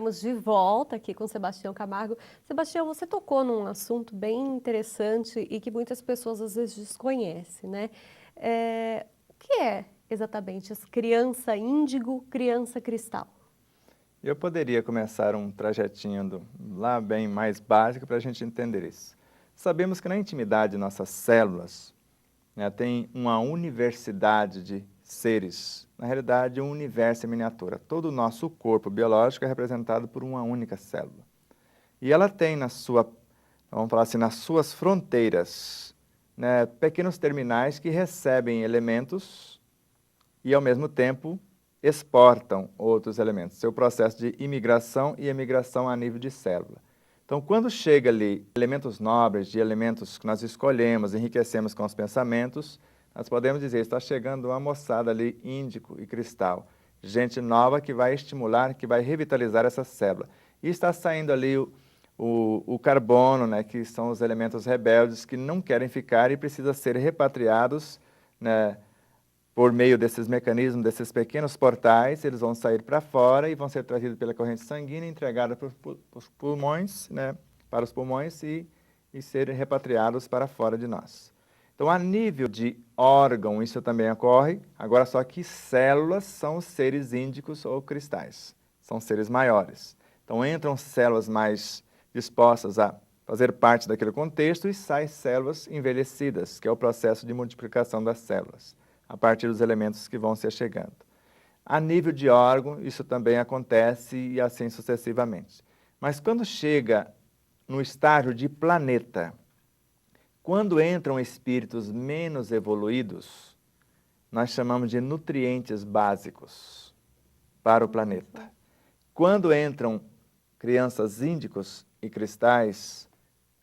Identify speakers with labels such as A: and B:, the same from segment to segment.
A: estamos de volta aqui com Sebastião Camargo. Sebastião, você tocou num assunto bem interessante e que muitas pessoas às vezes desconhecem, né? O que é exatamente as criança índigo, criança cristal?
B: Eu poderia começar um trajetinho lá bem mais básico para a gente entender isso. Sabemos que na intimidade de nossas células, né, tem uma universidade de seres. Na realidade, um universo em miniatura. Todo o nosso corpo biológico é representado por uma única célula. E ela tem vamos falar assim, nas suas fronteiras, né, pequenos terminais que recebem elementos e, ao mesmo tempo, exportam outros elementos. Seu processo de imigração e emigração a nível de célula. Então, quando chega ali elementos nobres, de elementos que nós escolhemos, enriquecemos com os pensamentos, nós podemos dizer, está chegando uma moçada ali, índico e cristal. Gente nova que vai estimular, que vai revitalizar essa célula. E está saindo ali o carbono, né, que são os elementos rebeldes que não querem ficar e precisam ser repatriados, né, por meio desses mecanismos, desses pequenos portais, eles vão sair para fora e vão ser trazidos pela corrente sanguínea, entregados para os pulmões, né, para os pulmões e serem repatriados para fora de nós. Então, a nível de órgão, isso também ocorre, agora só que células são os seres índicos ou cristais, são seres maiores. Então, entram células mais dispostas a fazer parte daquele contexto e saem células envelhecidas, que é o processo de multiplicação das células, a partir dos elementos que vão se chegando. A nível de órgão, isso também acontece e assim sucessivamente. Mas quando chega no estágio de planeta, quando entram espíritos menos evoluídos, nós chamamos de nutrientes básicos para o planeta. Quando entram crianças índicos e cristais,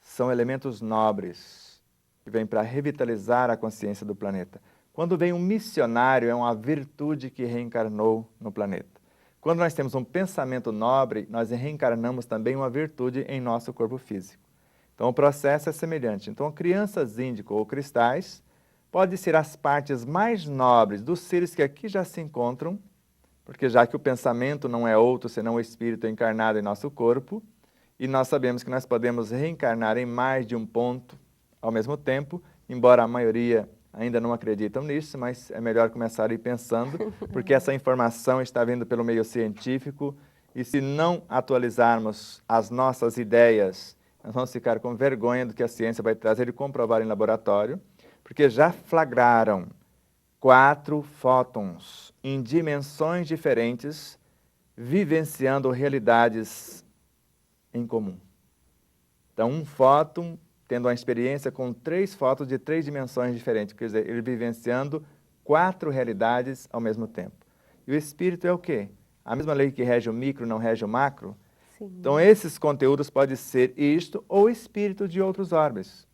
B: são elementos nobres, que vêm para revitalizar a consciência do planeta. Quando vem um missionário, é uma virtude que reencarnou no planeta. Quando nós temos um pensamento nobre, nós reencarnamos também uma virtude em nosso corpo físico. Então, o processo é semelhante. Então, crianças índico ou cristais podem ser as partes mais nobres dos seres que aqui já se encontram, porque já que o pensamento não é outro senão o espírito encarnado em nosso corpo, e nós sabemos que nós podemos reencarnar em mais de um ponto ao mesmo tempo, embora a maioria ainda não acreditam nisso, mas é melhor começar a ir pensando, porque essa informação está vindo pelo meio científico, e se não atualizarmos as nossas ideias, nós vamos ficar com vergonha do que a ciência vai trazer e comprovar em laboratório, porque já flagraram 4 fótons em dimensões diferentes, vivenciando realidades em comum. Então, um fóton tendo uma experiência com 3 fótons de 3 dimensões diferentes, quer dizer, ele vivenciando 4 realidades ao mesmo tempo. E o espírito é o quê? A mesma lei que rege o micro não rege o macro? Sim. Então, esses conteúdos podem ser isto ou espírito de outros orbes,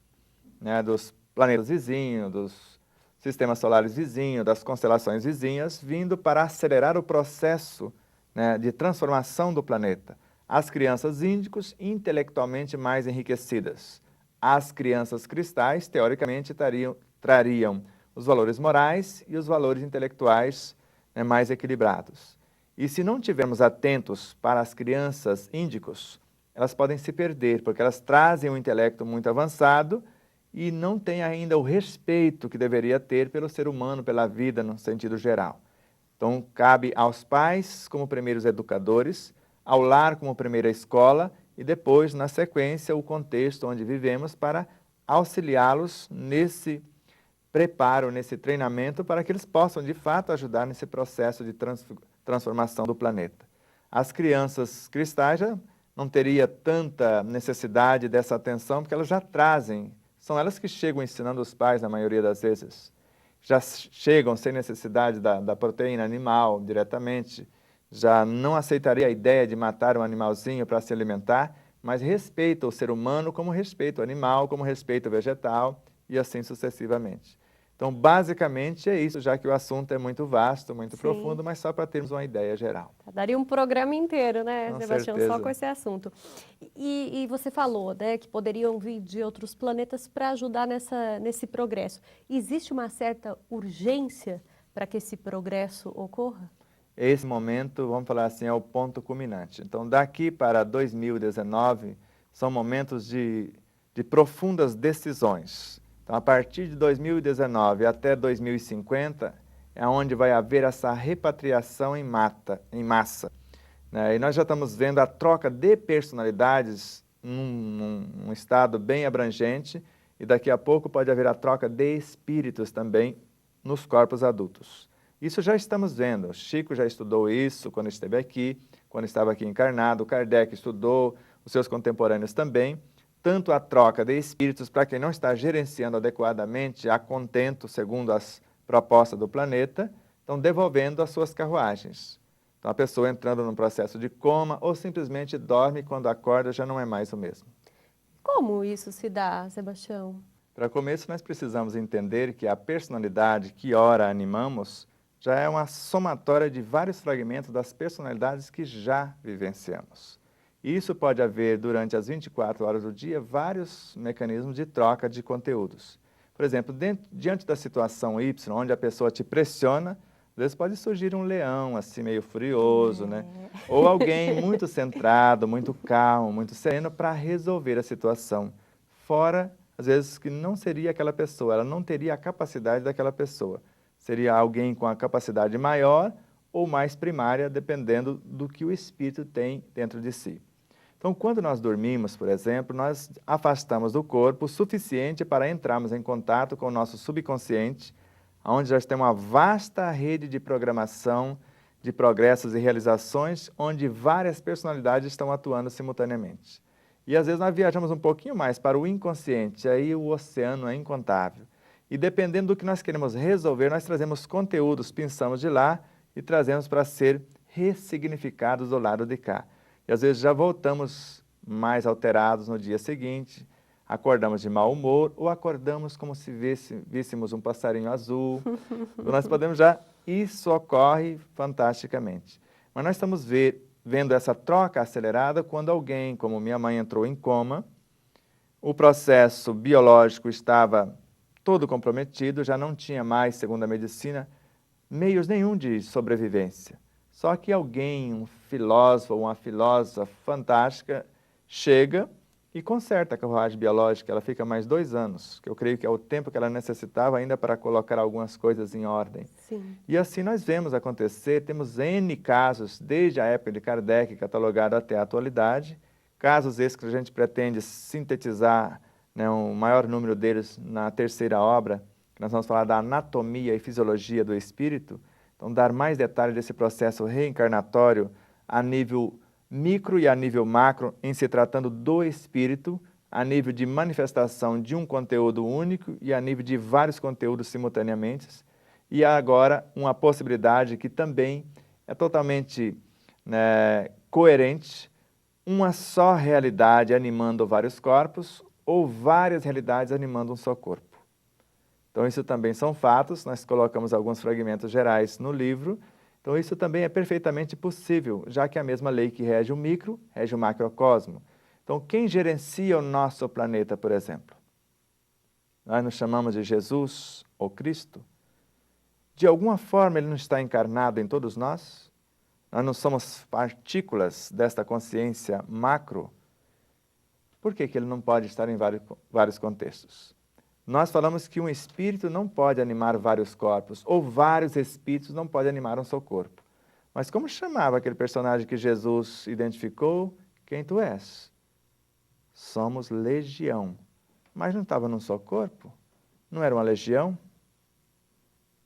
B: né, dos planetas vizinhos, dos sistemas solares vizinhos, das constelações vizinhas, vindo para acelerar o processo, né, de transformação do planeta. As crianças índicos, intelectualmente mais enriquecidas. As crianças cristais, teoricamente, trariam os valores morais e os valores intelectuais, né, mais equilibrados. E se não tivermos atentos para as crianças índicos, elas podem se perder, porque elas trazem um intelecto muito avançado e não têm ainda o respeito que deveria ter pelo ser humano, pela vida, no sentido geral. Então, cabe aos pais, como primeiros educadores, ao lar como primeira escola, e depois, na sequência, o contexto onde vivemos para auxiliá-los nesse preparo, nesse treinamento, para que eles possam, de fato, ajudar nesse processo de transformação do planeta. As crianças cristais já não teriam tanta necessidade dessa atenção, porque elas já trazem, são elas que chegam ensinando os pais, na maioria das vezes. Já chegam sem necessidade da proteína animal diretamente, já não aceitaria a ideia de matar um animalzinho para se alimentar, mas respeita o ser humano como respeita o animal, como respeita o vegetal e assim sucessivamente. Então, basicamente é isso, já que o assunto é muito vasto, muito profundo, mas só para termos uma ideia geral.
A: Daria um programa inteiro, né,
B: Com
A: Sebastião,
B: certeza.
A: só com esse assunto. E você falou, né, que poderiam vir de outros planetas para ajudar nesse progresso. Existe uma certa urgência para que esse progresso ocorra?
B: esse momento, vamos falar assim, é o ponto culminante. Então, daqui para 2019, são momentos de profundas decisões. Então, a partir de 2019 até 2050, é onde vai haver essa repatriação em massa, né? E nós já estamos vendo a troca de personalidades num estado bem abrangente, e daqui a pouco pode haver a troca de espíritos também nos corpos adultos. Isso já estamos vendo. O Chico já estudou isso quando esteve aqui, quando estava aqui encarnado. O Kardec estudou, os seus contemporâneos também. Tanto a troca de espíritos, para quem não está gerenciando adequadamente, a contento, segundo as propostas do planeta, estão devolvendo as suas carruagens. Então, a pessoa entrando num processo de coma ou simplesmente dorme e quando acorda já não é mais o mesmo.
A: Como isso se dá, Sebastião?
B: Para começo, nós precisamos entender que a personalidade que ora animamos já é uma somatória de vários fragmentos das personalidades que já vivenciamos. E isso pode haver, durante as 24 horas do dia, vários mecanismos de troca de conteúdos. Por exemplo, diante da situação Y, onde a pessoa te pressiona, às vezes pode surgir um leão, assim, meio furioso, né? Ou alguém muito centrado, muito calmo, muito sereno para resolver a situação. Fora, às vezes, que não seria aquela pessoa, ela não teria a capacidade daquela pessoa. Seria alguém com a capacidade maior ou mais primária, dependendo do que o espírito tem dentro de si. Então, quando nós dormimos, por exemplo, nós afastamos do corpo o suficiente para entrarmos em contato com o nosso subconsciente, onde já tem uma vasta rede de programação, de progressos e realizações, onde várias personalidades estão atuando simultaneamente. E às vezes nós viajamos um pouquinho mais para o inconsciente, aí o oceano é incontável. E dependendo do que nós queremos resolver, nós trazemos conteúdos, pensamos de lá e trazemos para ser ressignificados do lado de cá. E às vezes já voltamos mais alterados no dia seguinte, acordamos de mau humor ou acordamos como se víssemos um passarinho azul. Nós podemos já, isso ocorre fantasticamente. Mas nós estamos vendo essa troca acelerada quando alguém, como minha mãe, entrou em coma, o processo biológico estava todo comprometido, já não tinha mais, segundo a medicina, meios nenhum de sobrevivência. Só que alguém, um filósofo ou uma filósofa fantástica, chega e conserta a carruagem biológica. Ela fica mais 2 anos, que eu creio que é o tempo que ela necessitava ainda para colocar algumas coisas em ordem.
A: Sim.
B: E assim nós vemos acontecer, temos N casos, desde a época de Kardec, catalogado até a atualidade, casos esses que a gente pretende sintetizar, né, o maior número deles na terceira obra, que nós vamos falar da anatomia e fisiologia do espírito. Então, dar mais detalhes desse processo reencarnatório a nível micro e a nível macro, em se tratando do espírito, a nível de manifestação de um conteúdo único e a nível de vários conteúdos simultaneamente. E agora, uma possibilidade que também é totalmente, né, coerente, uma só realidade animando vários corpos ou várias realidades animando um só corpo. Então, isso também são fatos, nós colocamos alguns fragmentos gerais no livro. Então, isso também é perfeitamente possível, já que a mesma lei que rege o micro, rege o macrocosmo. Então, quem gerencia o nosso planeta, por exemplo? Nós nos chamamos de Jesus ou Cristo. De alguma forma, ele não está encarnado em todos nós? Nós não somos partículas desta consciência macro? Por que ele não pode estar em vários contextos? Nós falamos que um espírito não pode animar vários corpos, ou vários espíritos não podem animar um só corpo. Mas como chamava aquele personagem que Jesus identificou? Quem tu és? Somos legião. Mas não estava num só corpo? Não era uma legião?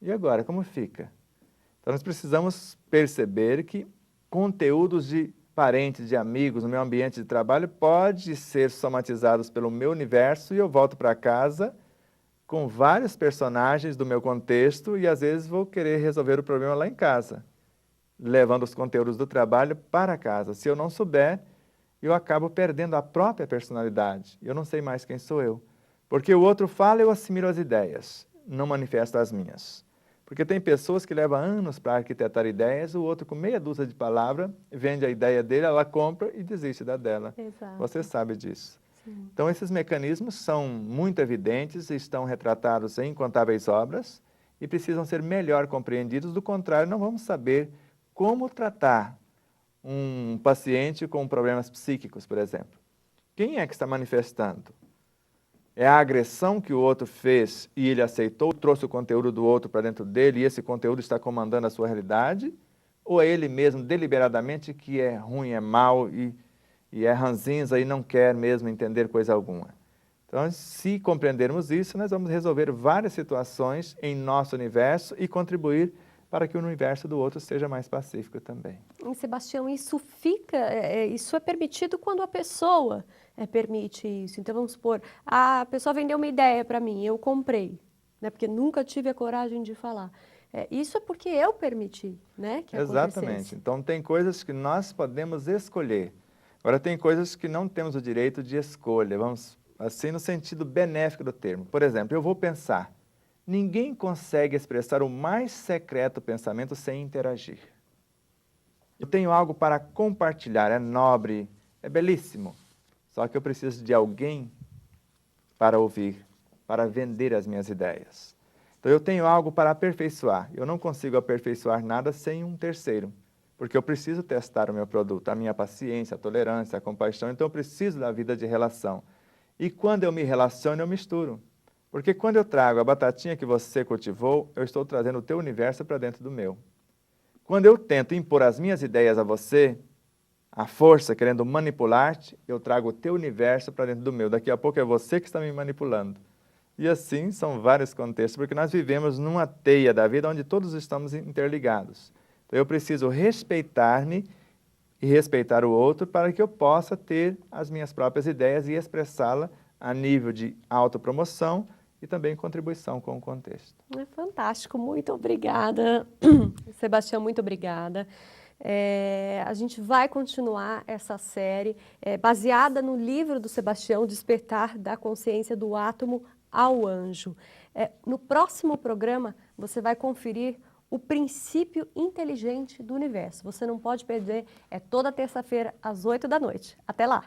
B: E agora, como fica? Então nós precisamos perceber que conteúdos de parentes, de amigos, no meu ambiente de trabalho, pode ser somatizados pelo meu universo e eu volto para casa com vários personagens do meu contexto e às vezes vou querer resolver o problema lá em casa, levando os conteúdos do trabalho para casa. Se eu não souber, eu acabo perdendo a própria personalidade. Eu não sei mais quem sou eu. Porque o outro fala, eu assimilo as ideias, não manifesto as minhas. Porque tem pessoas que levam anos para arquitetar ideias, o outro com meia dúzia de palavras, vende a ideia dele, ela compra e desiste da dela.
A: Exato.
B: Você sabe disso.
A: Sim.
B: Então, esses mecanismos são muito evidentes, estão retratados em incontáveis obras e precisam ser melhor compreendidos, do contrário, não vamos saber como tratar um paciente com problemas psíquicos, por exemplo. Quem é que está manifestando? É a agressão que o outro fez e ele aceitou, trouxe o conteúdo do outro para dentro dele e esse conteúdo está comandando a sua realidade? Ou é ele mesmo deliberadamente que é ruim, é mau e é ranzinza e não quer mesmo entender coisa alguma? Então, se compreendermos isso, nós vamos resolver várias situações em nosso universo e contribuir para que o universo do outro seja mais pacífico também.
A: E, Sebastião, isso é permitido quando a pessoa permite isso. Então, vamos supor, a pessoa vendeu uma ideia para mim, eu comprei, né, porque nunca tive a coragem de falar. Isso é porque eu permiti, né, que acontecesse.
B: Exatamente. Então, tem coisas que nós podemos escolher. Agora, tem coisas que não temos o direito de escolha, vamos assim no sentido benéfico do termo. Por exemplo, eu vou pensar, ninguém consegue expressar o mais secreto pensamento sem interagir. Eu tenho algo para compartilhar, é nobre, é belíssimo, só que eu preciso de alguém para ouvir, para vender as minhas ideias. Então eu tenho algo para aperfeiçoar, eu não consigo aperfeiçoar nada sem um terceiro, porque eu preciso testar o meu produto, a minha paciência, a tolerância, a compaixão, então eu preciso da vida de relação. E quando eu me relaciono, eu misturo. Porque quando eu trago a batatinha que você cultivou, eu estou trazendo o teu universo para dentro do meu. Quando eu tento impor as minhas ideias a você, a força querendo manipular-te, eu trago o teu universo para dentro do meu. Daqui a pouco é você que está me manipulando. E assim são vários contextos, porque nós vivemos numa teia da vida onde todos estamos interligados. Então eu preciso respeitar-me e respeitar o outro para que eu possa ter as minhas próprias ideias e expressá-la a nível de autopromoção e também contribuição com o contexto.
A: É fantástico, muito obrigada. Sebastião, muito obrigada. A gente vai continuar essa série baseada no livro do Sebastião, Despertar da Consciência do Átomo ao Anjo. No próximo programa, você vai conferir o princípio inteligente do universo. Você não pode perder, é toda terça-feira, às 8 da noite. Até lá!